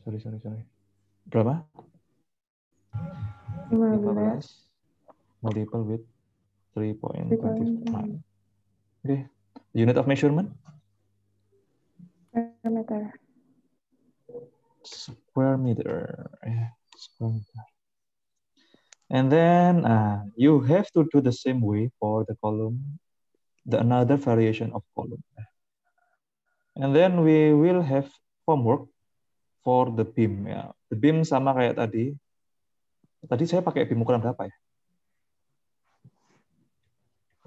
Sorry. Berapa? 15 multiple with 3.25. 3.5 Okay. Unit of measurement? meter. Square meter. Yeah, square meter. And then you have to do the same way for the column, another variation of column. And then we will have homework for the beam. Ya. The beam sama kayak tadi. Tadi saya pakai beam ukuran berapa ya?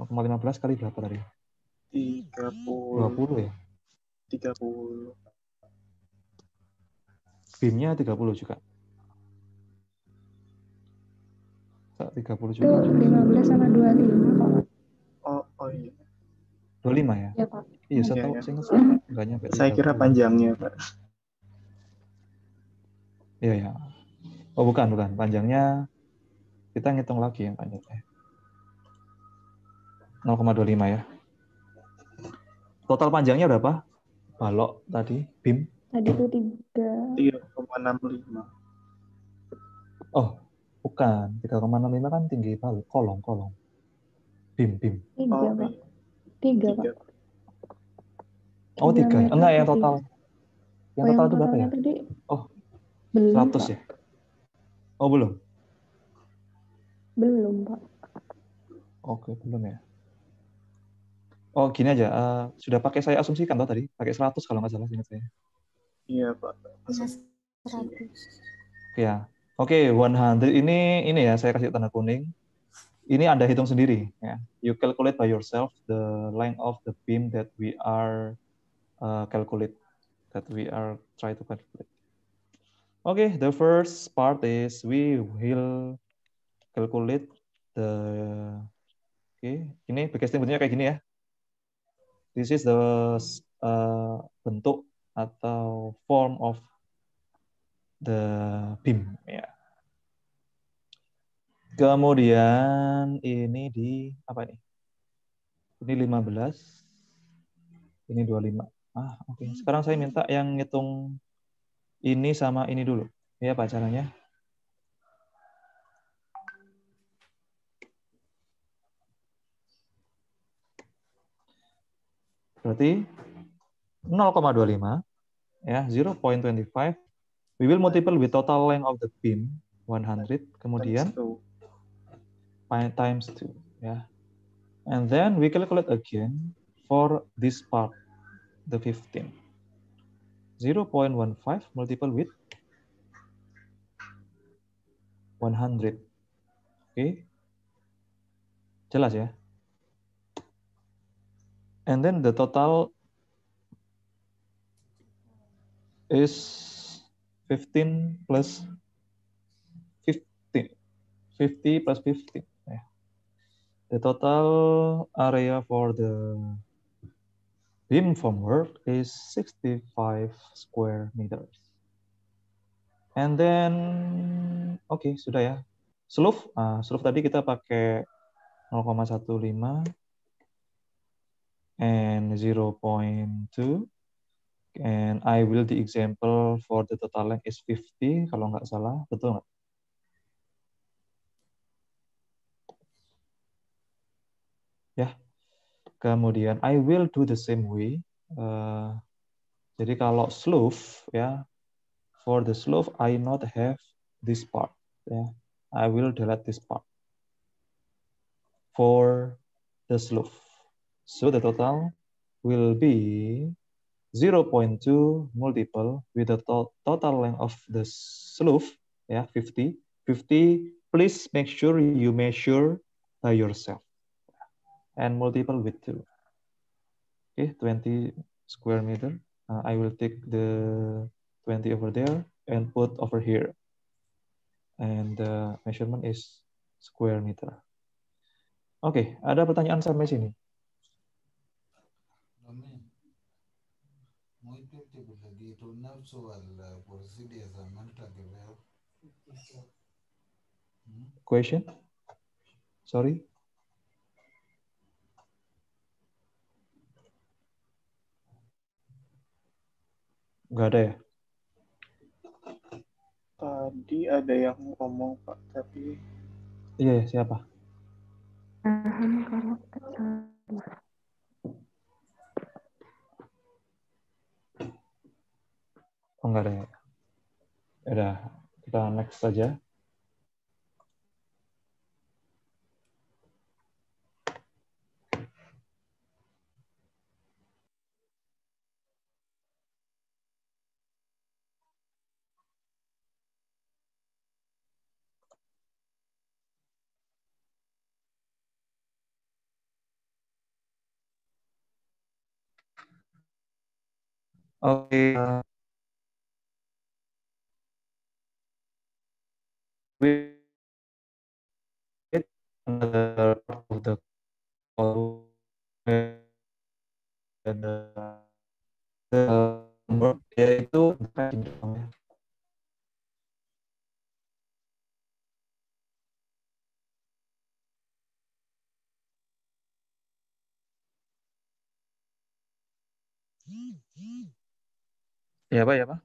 0,15 kali berapa tadi? 20 ya? 30. Beamnya 30 juga. 30 Itu juga. 15 sama 25, Pak. Oh iya. 25 ya? Ya, Pak. Iya, saya Iya, tahu. iya. Saya ingat nggak nyampe Saya kira 30. panjangnya, Pak. Iya, ya. Oh, bukan. Panjangnya kita ngitung lagi yang panjangnya. 0,25 ya. Total panjangnya berapa? Balok tadi, beam. Tadi itu 3,65. Oh, bukan. 3,65 kan tinggi balok. Kolong. Beam. 3, Oh, Pak. iya. 3, Pak. 3. Oh, 3. meter Enggak, yang atau total. Yang Oh, total yang itu berapa ya? totalnya tadi Oh, belum, 100 Pak. ya? Oh, belum? Belum, Pak. Oke, belum ya. Oh, gini aja. Sudah pakai saya asumsikan toh tadi. Pakai 100 kalau nggak salah, ingat saya. Iya, Pak. Ya, Asumsi. 100. Ya. Oke, 100 ini ya saya kasih tanda kuning. Ini Anda hitung sendiri ya. You calculate by yourself the length of the beam that we are try to calculate. Okay, the first part is we will calculate the ini bagian bentuknya kayak gini ya. This is the bentuk atau form of the beam ya. Kemudian ini di apa ini? Ini 15. Ini 25. Oke. Sekarang saya minta yang ngitung ini sama ini dulu. Ya, apa caranya? Berarti 0,25 ya, 0.25. We will multiple with total length of the beam 100, kemudian times 2 ya. And then we calculate again for this part, the 15. 0.15 multiple with 100. Oke. Jelas ya? And then the total is 15 plus 15. 50 plus 15. Yeah. The total area for the beam formwork is 65 square meters. And then, oke, sudah ya. Slope tadi kita pakai 0,15 and 0.2. And I will the example for the total length is 50, kalau nggak salah. Betul nggak? Ya. Kemudian I will do the same way. Jadi kalau slope, ya, for the slope I not have this part. Ya. I will delete this part for the slope. So the total will be 0.2 multiple with the total length of the slope, ya, 50. 50, please make sure you measure by yourself. And multiple with 2. Okay, 20 square meter. I will take the 20 over there and put over here. And the measurement is square meter. Oke, ada pertanyaan sampai sini? Question? Sorry? Nggak ada ya? Tadi ada yang ngomong Pak, tapi Iya, siapa? Paham kalau salah. Oh, enggak ada ya. Udah, kita next saja. Oke, with another part of the call, yaitu ya Pak, ya Pak.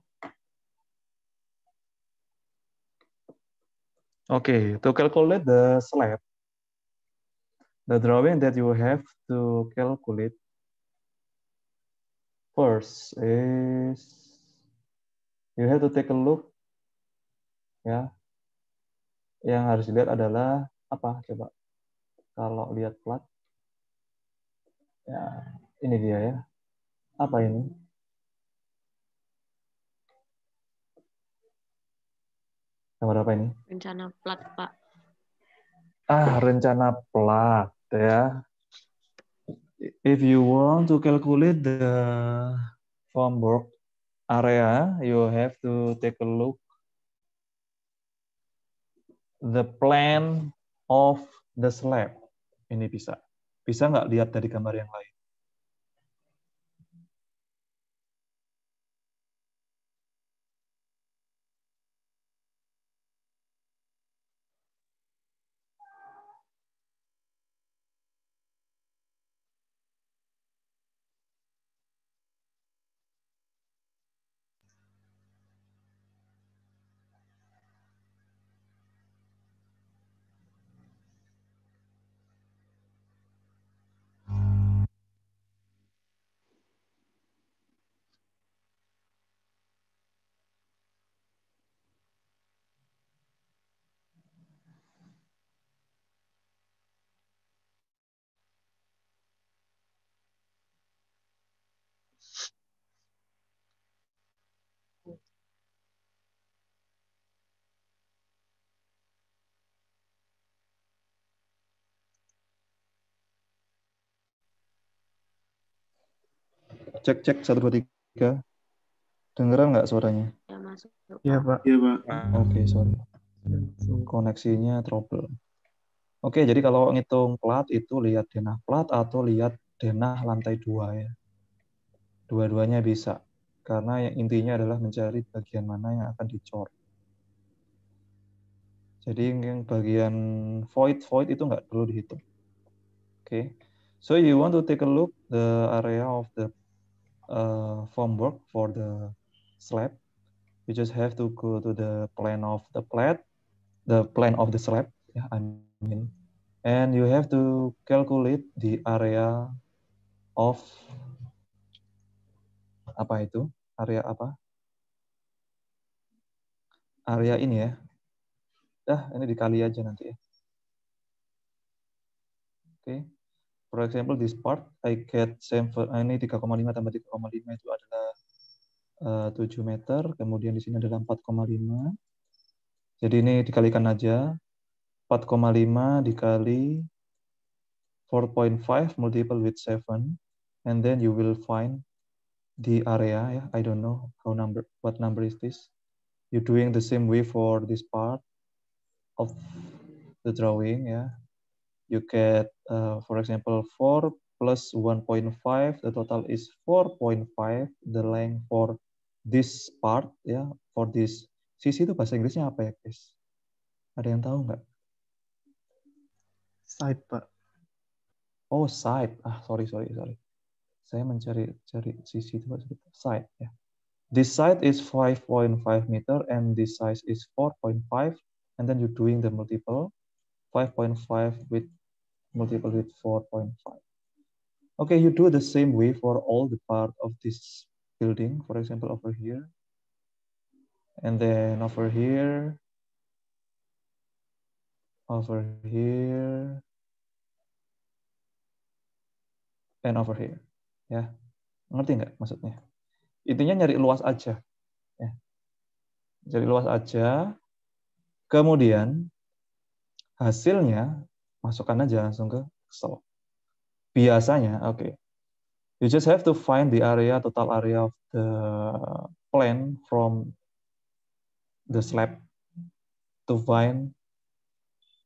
Okay, to calculate the slab, the drawing that you have to calculate first is you have to take a look, ya. Yang harus dilihat adalah apa? Coba kalau lihat plat, ya ini dia ya. Apa ini? Gambar apa ini? Rencana plat, Pak. Rencana plat ya. If you want to calculate the formwork area, you have to take a look the plan of the slab. Ini bisa. Bisa nggak lihat dari gambar yang lain? Cek, cek, 1, 2, 3. Dengeran nggak suaranya? Ya masuk, iya Pak. Pak. Iya, Pak. Oke, sorry. Koneksinya trouble. Oke, jadi kalau ngitung plat itu lihat denah plat atau lihat denah lantai 2 ya. Dua-duanya bisa. Karena yang intinya adalah mencari bagian mana yang akan dicor. Jadi yang bagian void itu nggak perlu dihitung. Oke. So you want to take a look the area of the formwork for the slab. You just have to go to the plan of the plat, the plan of the slab. Yeah, I mean, and you have to calculate the area of apa itu? Area apa? Area ini ya. Ini dikali aja nanti ya. Oke. For example, this part I get ini 3,5 tambah 3,5 itu adalah 7 meter. Kemudian di sini adalah 4,5. Jadi ini dikalikan aja. 4,5 dikali 4.5 multiple with 7. And then you will find the area. I don't know what number is this. You're doing the same way for this part of the drawing. You get, for example, 4 plus 1.5. The total is 4.5. The length for this part, for this sisi itu bahasa Inggrisnya apa ya, guys? Ada yang tahu nggak? Side Pak. Oh, side. Sorry. Saya mencari sisi itu side ya. This side is 5.5 meter and this size is 4.5, and then you're doing the multiple 5.5 with multiple with 4.5. Okay, you do the same way for all the part of this building, for example, over here, and then over here, and over here. Ya, ngerti nggak maksudnya? Intinya nyari luas aja. Ya. Cari luas aja. Kemudian hasilnya masukkan aja langsung ke Excel. Biasanya, oke. You just have to find the area, total area of the plan from the slab to find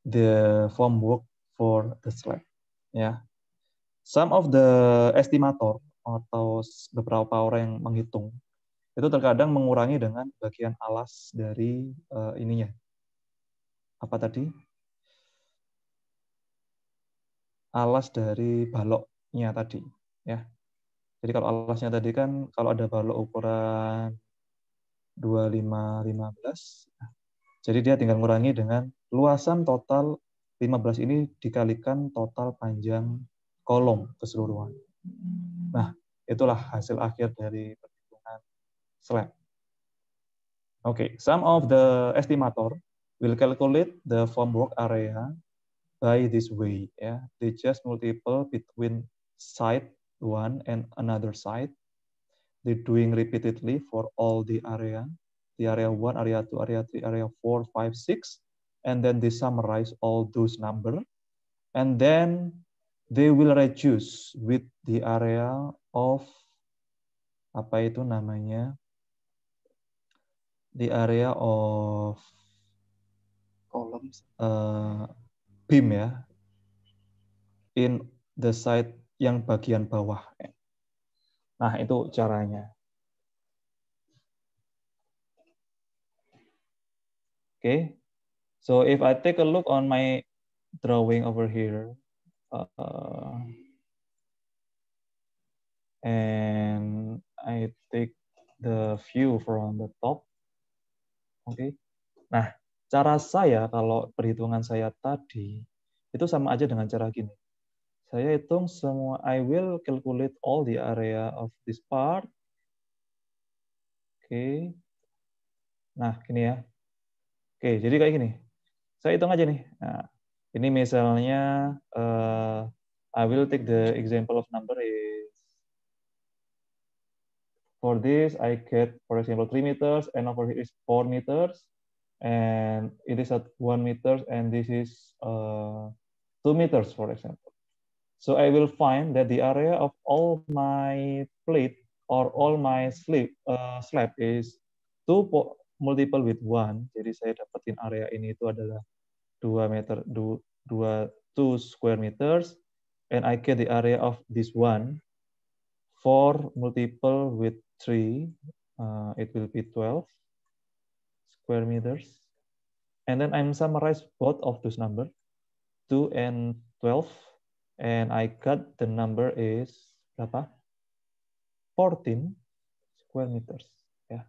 the formwork for the slab. Ya. Some of the estimator atau beberapa orang yang menghitung itu terkadang mengurangi dengan bagian alas dari ininya. Apa tadi? Alas dari baloknya tadi, ya. Jadi kalau alasnya tadi kan kalau ada balok ukuran 25-15, jadi dia tinggal ngurangi dengan luasan total 15 ini dikalikan total panjang kolom keseluruhan. Nah, itulah hasil akhir dari perhitungan slab. Okay, some of the estimator will calculate the formwork area by this way. Yeah, they just multiple between side one and another side. They're doing repeatedly for all the area 1, area 2, area 3, area 4, 5, 6, and then they summarize all those numbers, and then they will reduce with the area of apa itu namanya? The area of columns. Beam ya, in the side yang bagian bawah. Nah, itu caranya. Okay, so if I take a look on my drawing over here, and I take the view from the top, okay. Nah, cara saya kalau perhitungan saya tadi itu sama aja dengan cara gini. Saya hitung semua, I will calculate all the area of this part. Oke. Nah, gini ya. Oke, jadi kayak gini. Saya hitung aja nih. Nah, ini misalnya I will take the example of number is for this I get, for example, 3 meters and over here is 4 meters and it is at 1 meter and this is 2 meters, for example. So I will find that the area of all my plate or all my slab is 2 multiple with 1. Jadi saya dapetin area ini itu adalah 2 meter, 2 square meters, and I get the area of this one 4 multiple with 3, it will be 12 square meters. And then I'm summarize both of those numbers, 2 and 12, and I got the number is berapa? 14 square meters. Yeah.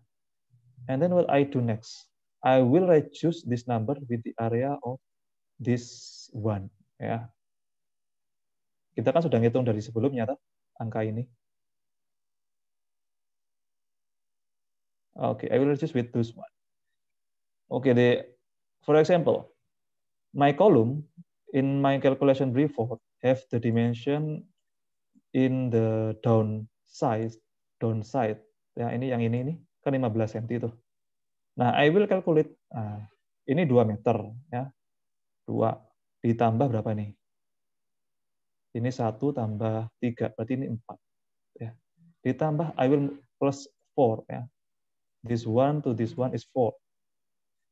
And then what I do next? I will reduce this number with the area of this one. Ya. Kita kan sudah ngitung dari sebelumnya, angka ini. Okay, I will reduce with this one. Okay, for example, my column in my calculation report have the dimension in the downside. Ya, ini yang ini kan 15 cm itu. Nah, I will calculate. Ini 2 meter ya. 2 ditambah berapa nih? Ini 1 tambah 3, berarti ini 4 ya. Ditambah I will plus 4 ya. This one to this one is 4.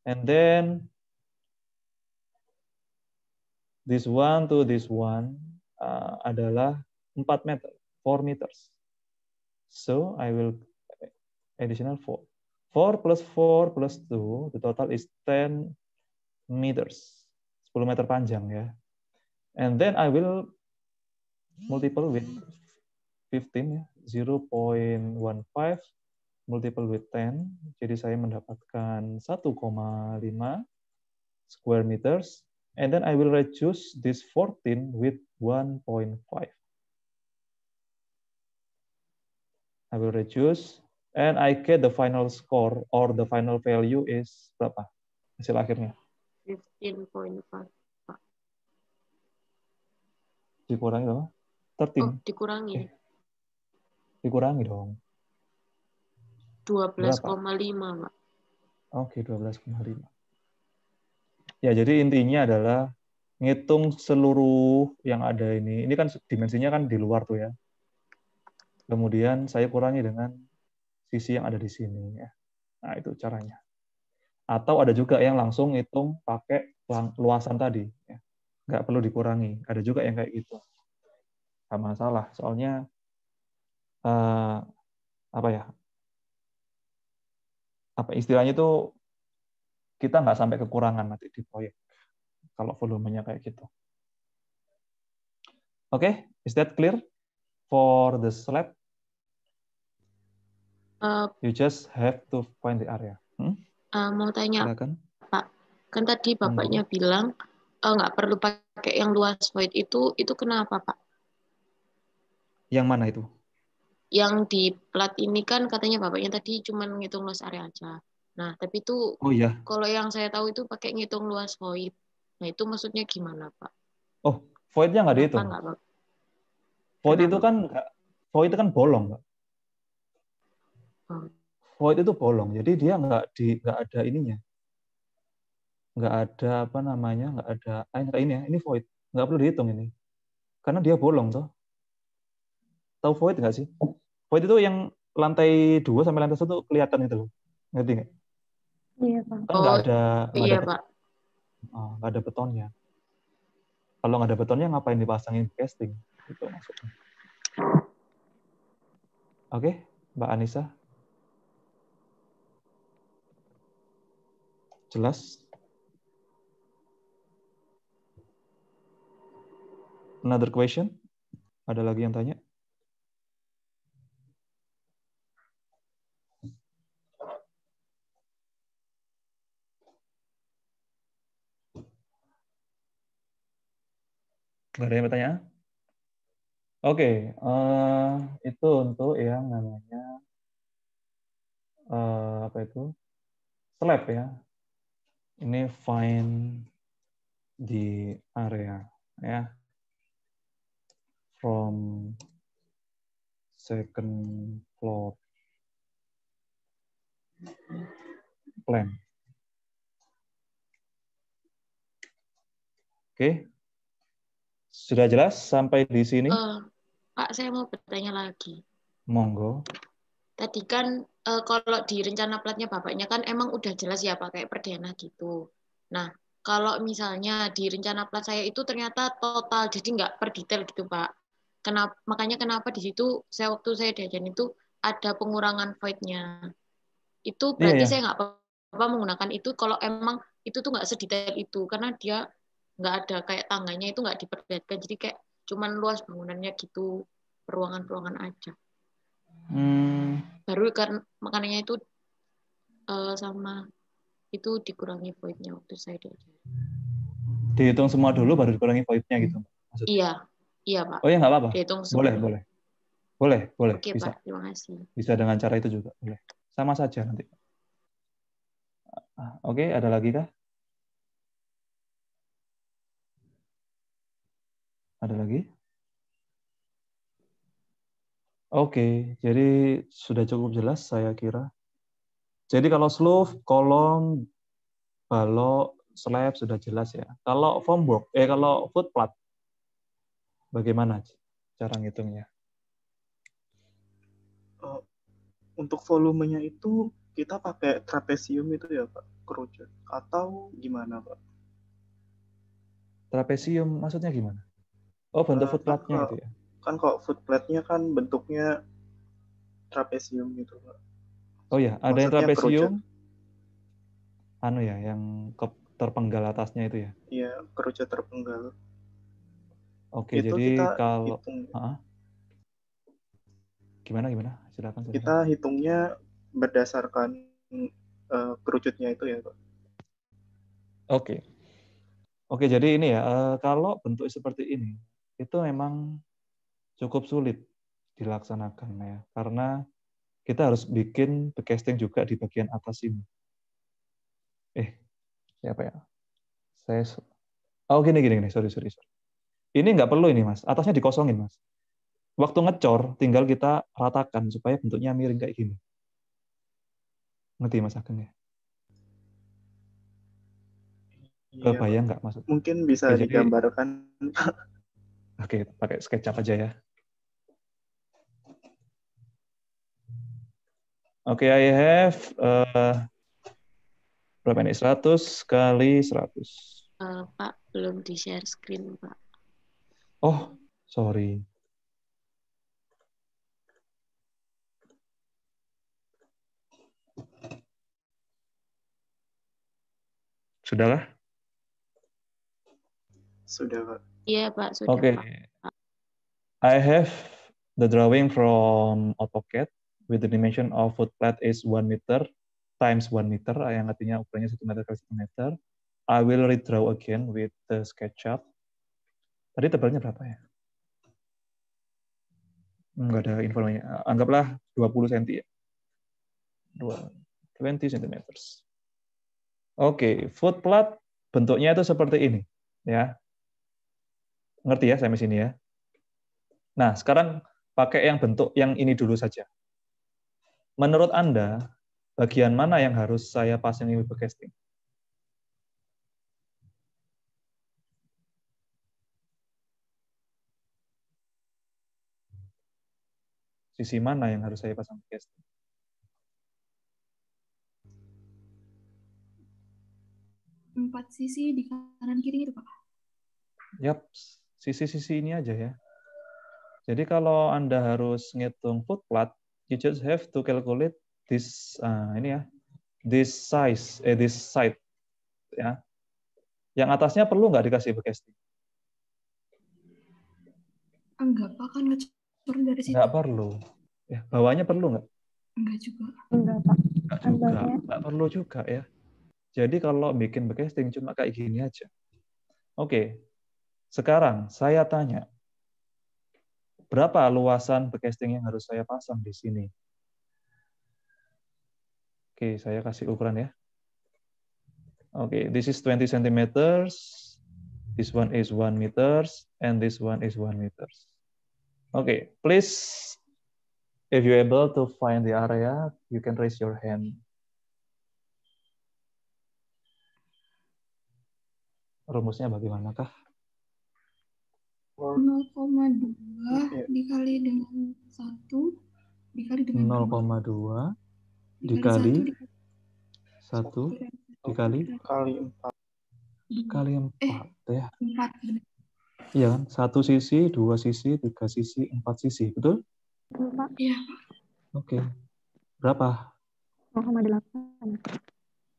And then this one to this one adalah 4 meter, 4 meters. So I will additional 4. 4 plus 4 plus 2, the total is 10 meters. 10 meter panjang ya. And then I will multiple with 15 ya, 0.15 multiple with 10. Jadi saya mendapatkan 1,5 square meters. And then I will reduce this 14 with 1.5. I will reduce and I get the final score or the final value is berapa? Hasil akhirnya. 15.5. Dikurangi berapa? 13. Oh, dikurangi. Dikurangi dong. 12,5, Pak. Oke, 12,5. Ya, jadi intinya adalah ngitung seluruh yang ada ini. Ini kan dimensinya kan di luar tuh ya. Kemudian saya kurangi dengan sisi yang ada di sini ya. Nah, itu caranya. Atau ada juga yang langsung hitung pakai luasan tadi ya. Nggak perlu dikurangi. Ada juga yang kayak gitu. Nggak masalah. Soalnya apa ya? Apa istilahnya itu kita nggak sampai kekurangan nanti di proyek kalau volumenya kayak gitu. Oke, is that clear for the slab? You just have to find the area. Mau tanya, Silakan. Pak. Kan tadi Bapaknya bilang nggak perlu pakai yang luas void itu kenapa, Pak? Yang mana itu? Yang di plat ini kan katanya Bapaknya tadi cuma ngitung luas area aja. Nah, tapi itu Oh iya. kalau yang saya tahu itu pakai ngitung luas void. Nah, itu maksudnya gimana, Pak? Oh, void-nya nggak dihitung. Void itu kan bolong, Pak. Void itu bolong, jadi dia nggak ada ininya, nggak ada apa namanya, nggak ada kayak ini ya, ini void, nggak perlu dihitung ini, karena dia bolong toh. Tahu void nggak sih? Void itu yang lantai 2 sampai lantai 1 kelihatan itu loh, ngerti nggak? Iya, Pak. Kan nggak ada, Pak. Nggak ada betonnya. Kalau nggak ada betonnya ngapain dipasangin casting? Itu maksudnya. Oke, Mbak Anissa. Jelas? Another question? Ada lagi yang tanya? Nggak ada yang bertanya? Oke, itu untuk yang namanya apa itu? Slab ya. Ini find the area ya from second floor plan. Oke. Sudah jelas sampai di sini? Pak, saya mau bertanya lagi. Monggo. Tadi kan kalau di rencana platnya Bapaknya kan emang udah jelas ya Pak, kayak perdana gitu. Nah, kalau misalnya di rencana plat saya itu ternyata total, jadi nggak per detail gitu Pak. Makanya kenapa di situ waktu saya diajarin itu ada pengurangan void-nya. Itu berarti saya nggak apa-apa menggunakan itu kalau emang itu tuh nggak sedetail itu, karena dia nggak ada kayak tangganya itu nggak diperlihatkan, jadi kayak cuman luas bangunannya gitu, peruangan-peruangan aja. Baru kan makanannya itu sama itu dikurangi void-nya waktu saya diajarin. Dihitung semua dulu baru dikurangi void-nya gitu maksudnya? Iya Pak. Oh ya nggak apa-apa. Dihitung semua. Boleh. Oke, Bisa. Pak, terima kasih. Bisa dengan cara itu juga boleh. Sama saja nanti. Oke, ada lagi kah? Ada lagi? Oke, jadi sudah cukup jelas saya kira. Jadi kalau slope, kolom, balok, slab sudah jelas ya. Kalau formwork, kalau footplat, bagaimana cara ngitungnya? Untuk volumenya itu kita pakai trapesium itu ya Pak, kerucut atau gimana Pak? Trapesium maksudnya gimana? Oh, bentuk footplatnya itu ya? Kan kok footplatnya kan bentuknya trapesium gitu Pak. Oh ya, ada yang trapesium, kerucut. Yang terpenggal atasnya itu ya? Iya, kerucut terpenggal. Oke, itu jadi kita kalau hitung. Gimana? Silakan. Kita hitungnya berdasarkan kerucutnya itu ya, Pak. Oke. Oke, jadi ini ya, kalau bentuk seperti ini, itu memang cukup sulit dilaksanakan ya, karena kita harus bikin backcasting juga di bagian atas ini. Siapa ya? Gini, sorry. Ini nggak perlu ini, Mas. Atasnya dikosongin, Mas. Waktu ngecor, tinggal kita ratakan supaya bentuknya miring kayak gini. Ngerti, Mas Ageng ya? Iya, Pak. Kebayang nggak maksud? Mungkin bisa Oke, jadi, digambarkan. oke, pakai SketchUp aja ya. Oke, I have berapa ini? 100 kali 100. Pak, belum di-share screen, Pak. Oh, sorry. Sudahlah? Sudah, Pak. Iya, Pak, sudah, Oke. Pak. I have the drawing from AutoCAD with the dimension of footplate is 1 meter times 1 meter, yang artinya ukurannya 1 meter kali 1 meter. I will redraw again with the SketchUp. Tadi tebalnya berapa ya? Enggak ada informasinya. Anggaplah 20 cm ya. 20 cm. Oke, footplate bentuknya itu seperti ini, ya. Ngerti ya sampai sini ya? Nah, sekarang pakai yang bentuk yang ini dulu saja. Menurut Anda, bagian mana yang harus saya pasangi with backcasting? Sisi mana yang harus saya pasang backcasting? Empat sisi di kanan kiri itu, Pak. Yap, sisi-sisi ini aja ya. Jadi kalau Anda harus ngitung footplate, you just have to calculate this ini ya, this side ya. Yang atasnya perlu nggak dikasih backcasting? Enggak, Pak, kan ngecor dari situ. Nggak perlu. Ya, bawahnya perlu nggak? Enggak juga. Enggak, Pak. Nggak juga, nggak perlu juga ya. Jadi kalau bikin backcasting cuma kayak gini aja. Oke, sekarang saya tanya, berapa luasan backcasting yang harus saya pasang di sini? Oke, saya kasih ukuran ya. Oke, this is 20 centimeters, this one is 1 meters, and this one is 1 meters. Okay, please, if you're able to find the area, you can raise your hand. Rumusnya bagaimanakah? 0,2 dikali dengan 1 dikali dengan 0,2 dikali 1 dikali 4 kali 4 ya. 4. Iya kan? 1 sisi, 2 sisi, 3 sisi, 4 sisi, betul? Pak. Iya, Pak. Oke. Berapa? 0,8.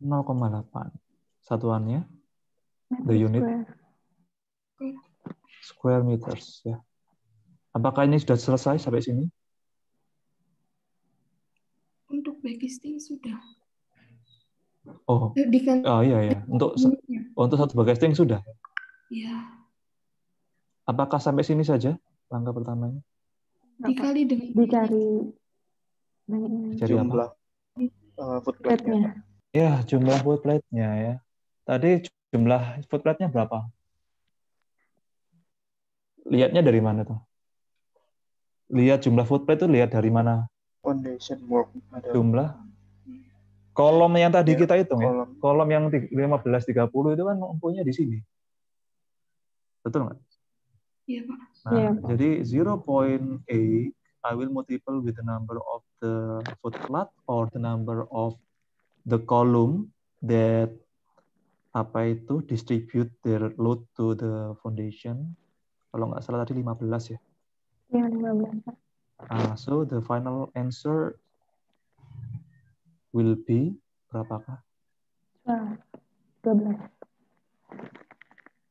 0,8. Satuannya? The unit? Square meters ya. Apakah ini sudah selesai sampai sini? Untuk backcasting sudah. Oh, Dikali iya. Untuk satu backcasting sudah. Iya. Apakah sampai sini saja langkah pertamanya? Dikali dengan Dicari jumlah footplate-nya. Ya, jumlah footplate-nya ya. Tadi jumlah footplate-nya berapa? Lihatnya dari mana tuh? Lihat jumlah footplate itu lihat dari mana? Foundation work. Jumlah kolom yang tadi Ya, kita hitung ya. kolom. Kolom yang 15-30 itu kan mempunyai di sini. Betul nggak? Iya, Pak. Nah, jadi 0.8 I will multiple with the number of the footplate or the number of the column that distribute their load to the foundation. Kalau nggak salah tadi 15 ya. Iya, 15, Pak. So the final answer will be berapakah? 12.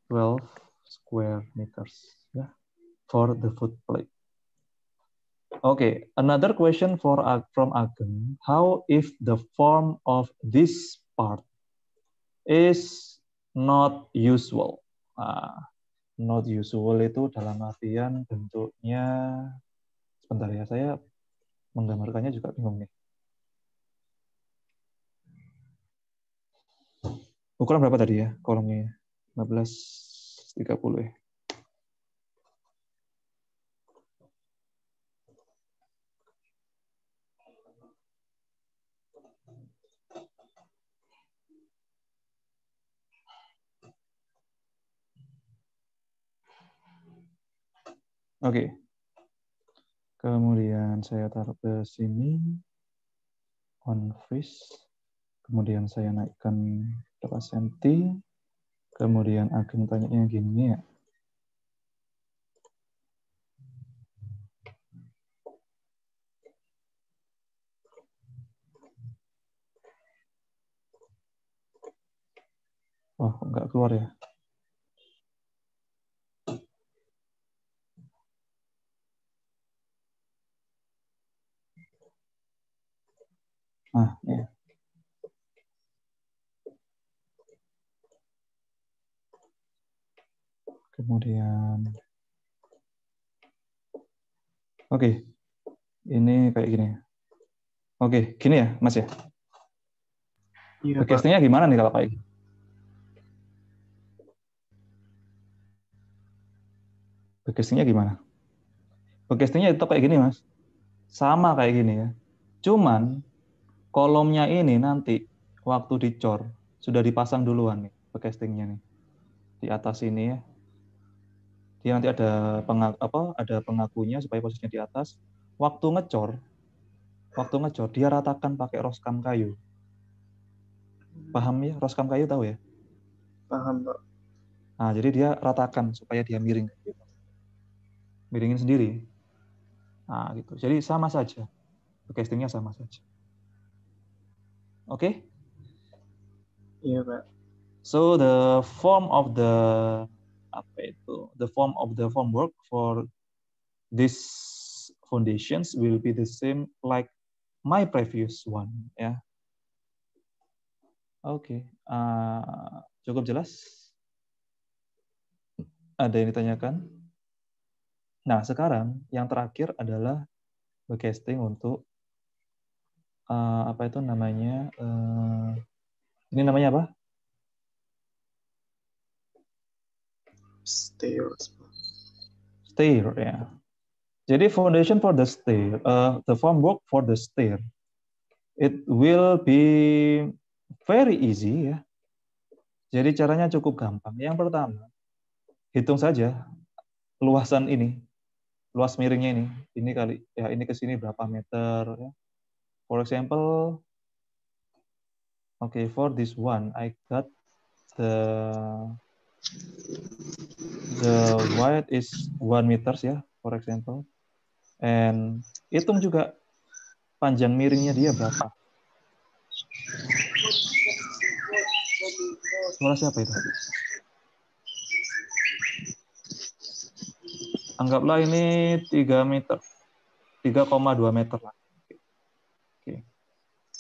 12 square meters ya, for the footplate. Okay, another question from Ageng. How if the form of this part is not usual? Not usual itu dalam artian bentuknya, sebentar ya, saya menggambarkannya juga bingung nih. Ukuran berapa tadi ya kolomnya? 1530 ya. Oke. Kemudian saya taruh ke sini. On freeze. Kemudian saya naikkan berapa senti. Kemudian Ageng tanya gini ya. Oh, nggak keluar ya. Ya. Kemudian, oke, ini kayak gini. Oke, gini ya, Mas ya. Iya, Pak. Backcastingnya gimana nih kalau kayak gini? Backcastingnya gimana? Backcastingnya itu kayak gini, Mas. Sama kayak gini ya. Cuman kolomnya ini nanti waktu dicor sudah dipasang duluan nih backcastingnya nih di atas ini ya. Dia nanti ada ada pengakunya supaya posisinya di atas. Waktu ngecor dia ratakan pakai roskam kayu. Paham ya? Roskam kayu tahu ya? Paham, Pak. Nah, jadi dia ratakan supaya dia miring gitu. Miringin sendiri. Nah, gitu. Jadi sama saja. Backcastingnya sama saja. Oke? Iya, Pak. So the form of the formwork for these foundations will be the same like my previous one ya. Oke. Cukup jelas? Ada yang ditanyakan? Nah, sekarang yang terakhir adalah backcasting untuk apa itu namanya? Ini namanya apa? Stair. Stair ya. Jadi foundation for the stair, the formwork for the stair, it will be very easy ya. Jadi caranya cukup gampang. Yang pertama, hitung saja luasan ini, luas miringnya ini. Ini kali ya, ini ke sini berapa meter ya. For example, okay, for this one I got the width is 1 meters ya, for example. And hitung juga panjang miringnya dia berapa. Suara siapa itu? Anggaplah ini 3 meter. 3,2 meter lah. Okay.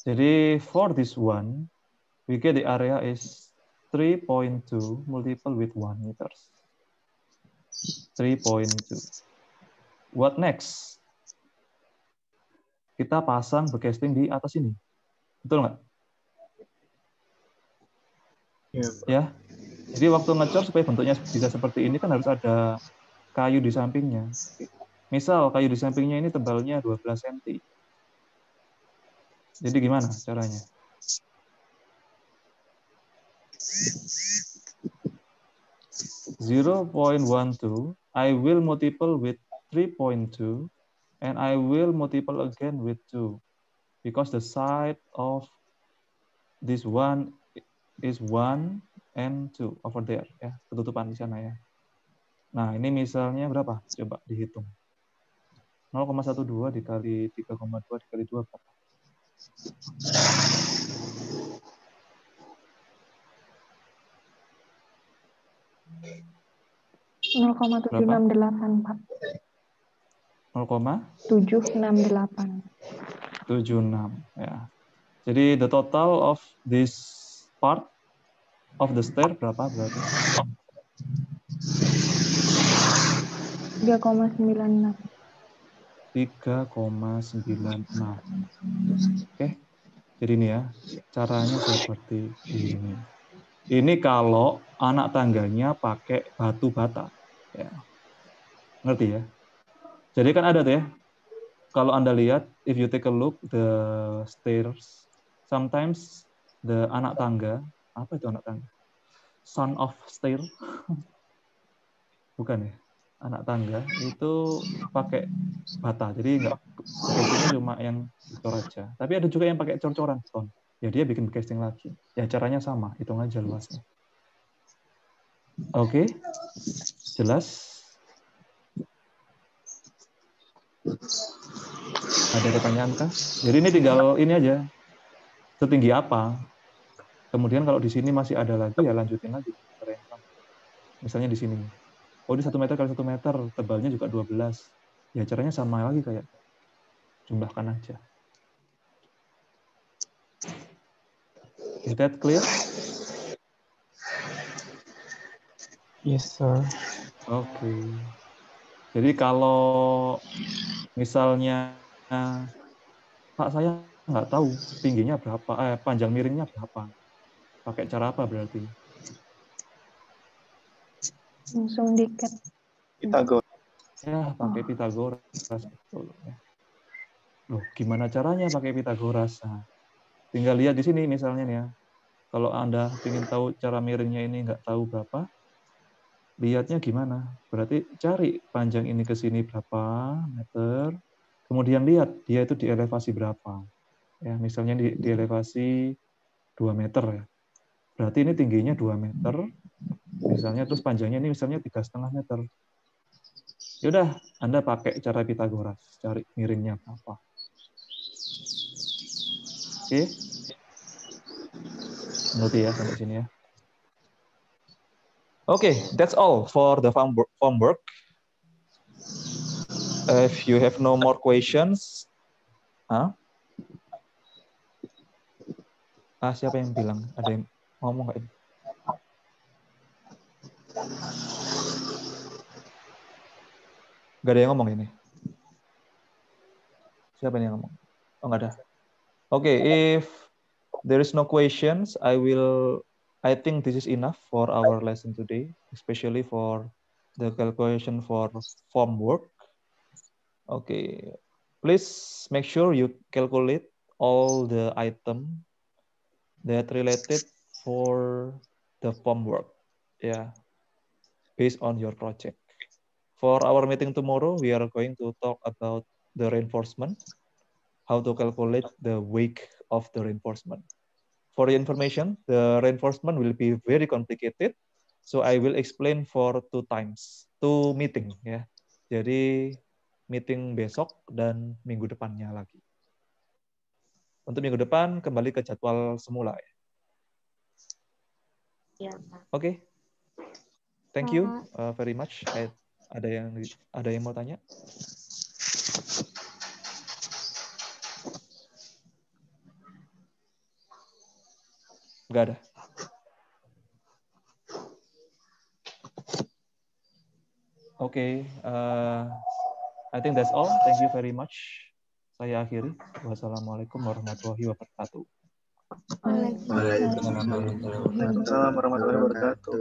Jadi for this one, we get the area is 3.2 multiple with 1 meters. 3.2. What next? Kita pasang backcasting di atas ini. Betul nggak? Ya. Jadi waktu ngecor supaya bentuknya bisa seperti ini kan harus ada kayu di sampingnya. Misal kayu di sampingnya ini tebalnya 12 cm. Jadi gimana caranya? .12 I will multiple with 3.2 and I will multiple again with 2 because the side of this one is 1 and 2 over there ya, ketutupan di sana ya. Nah, ini misalnya berapa? Coba dihitung. 0,12 dikali 3,2 dikali 2 berapa? Berapa? 0,768, Pak. 0,768. 0,76 ya. Jadi the total of this part of the stair berapa berarti? 3,96. 3,96. Oke. Jadi ini ya, caranya seperti ini. Ini kalau anak tangganya pakai batu bata. Ya. Ngerti ya? Jadi kan ada tuh ya, kalau Anda lihat, if you take a look the stairs, sometimes the anak tangga, apa itu anak tangga? Son of stair, bukan ya? Anak tangga itu pakai bata, jadi nggak casingnya cuma yang cor aja. Tapi ada juga yang pakai cor-coran stone. Ya dia bikin casing lagi. Ya caranya sama, hitung aja luasnya. Oke, jelas? Ada pertanyaan kah? Jadi ini tinggal ini aja. Setinggi apa? Kemudian kalau di sini masih ada lagi, ya lanjutin lagi. Misalnya di sini. Oh, di 1 meter kali 1 meter, tebalnya juga 12. Ya caranya sama lagi kayak. Jumlahkan aja. Is that clear? Yes, sir. Oke. Jadi kalau misalnya Pak saya nggak tahu tingginya berapa, panjang miringnya berapa. Pakai cara apa berarti? Langsung diket. Pythagoras. Ya, pakai Pythagoras. Betul. Loh, gimana caranya pakai Pythagoras? Nah, tinggal lihat di sini misalnya nih ya. Kalau Anda ingin tahu cara miringnya ini nggak tahu berapa, lihatnya gimana? Berarti cari panjang ini ke sini berapa meter, kemudian lihat dia itu di elevasi berapa. Ya, misalnya di elevasi 2 meter ya. Berarti ini tingginya 2 meter, misalnya, terus panjangnya ini misalnya 3,5 meter. Yaudah, Anda pakai cara Pythagoras, cari miringnya berapa. Oke? Ngerti ya sampai sini ya? Okay, that's all for the form work. If you have no more questions, siapa yang bilang? Ada yang ngomong nggak ini? Nggak ada yang ngomong ini. Siapa yang ngomong? Oh, nggak ada. Okay, if there is no questions, I think this is enough for our lesson today, especially for the calculation for form work. Okay, please make sure you calculate all the item that related for the form work, yeah, based on your project. For our meeting tomorrow, we are going to talk about the reinforcement, how to calculate the weight of the reinforcement. For your information, the reinforcement will be very complicated, so I will explain for 2 meeting ya. Jadi meeting besok dan minggu depannya lagi. Untuk minggu depan kembali ke jadwal semula ya. Ya, Oke. Thank you very much. Ada yang mau tanya? Nggak ada. Oke, I think that's all. Thank you very much. Saya akhiri. Wassalamualaikum warahmatullahi wabarakatuh. Waalaikumsalam warahmatullahi wabarakatuh.